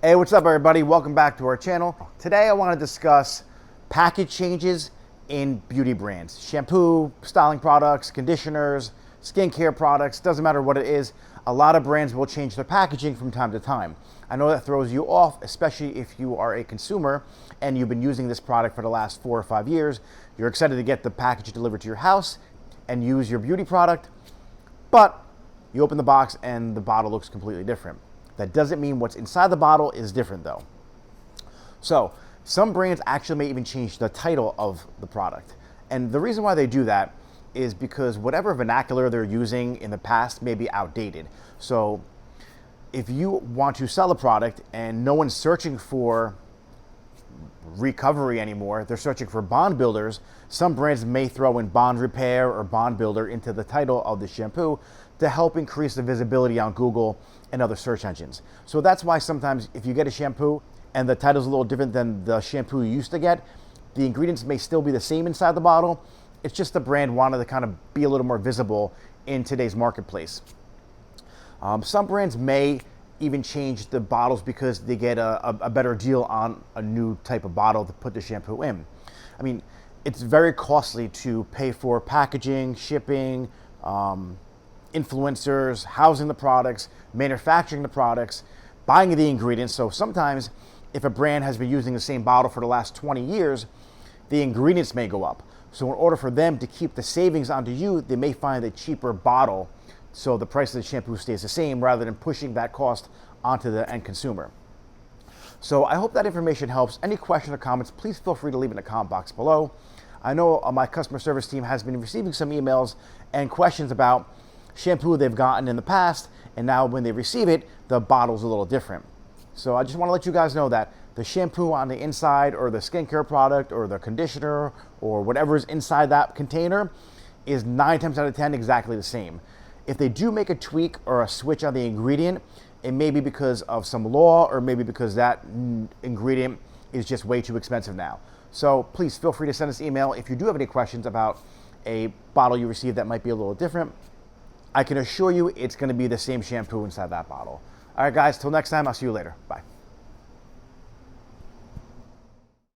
Hey, what's up everybody? Welcome back to our channel. Today I want to discuss package changes in beauty brands. Shampoo, styling products, conditioners, skincare products, doesn't matter what it is. A lot of brands will change their packaging from time to time. I know that throws you off, especially if you are a consumer and you've been using this product for the last 4 or 5 years. You're excited to get the package delivered to your house and use your beauty product, but you open the box and the bottle looks completely different. That doesn't mean what's inside the bottle is different though. So some brands actually may even change the title of the product. And the reason why they do that is because whatever vernacular they're using in the past may be outdated. So if you want to sell a product and no one's searching for recovery anymore, they're searching for bond builders, some brands may throw in bond repair or bond builder into the title of the shampoo to help increase the visibility on Google and other search engines. So that's why sometimes if you get a shampoo and the title's a little different than the shampoo you used to get, the ingredients may still be the same inside the bottle. It's just the brand wanted to kind of be a little more visible in today's marketplace. Some brands may even change the bottles because they get a better deal on a new type of bottle to put the shampoo in. I mean, it's very costly to pay for packaging, shipping, influencers, housing the products, manufacturing the products, buying the ingredients. So sometimes if a brand has been using the same bottle for the last 20 years, the ingredients may go up. So in order for them to keep the savings onto you, they may find a cheaper bottle so the price of the shampoo stays the same rather than pushing that cost onto the end consumer. So I hope that information helps. Any questions or comments, please feel free to leave in the comment box below. I know my customer service team has been receiving some emails and questions about shampoo they've gotten in the past, and now when they receive it, the bottle's a little different. So I just want to let you guys know that the shampoo on the inside or the skincare product or the conditioner or whatever is inside that container is 9 times out of 10 exactly the same. If they do make a tweak or a switch on the ingredient, it may be because of some law or maybe because that ingredient is just way too expensive now. So please feel free to send us an email if you do have any questions about a bottle you received that might be a little different. I can assure you it's going to be the same shampoo inside that bottle. All right, guys, till next time, I'll see you later. Bye.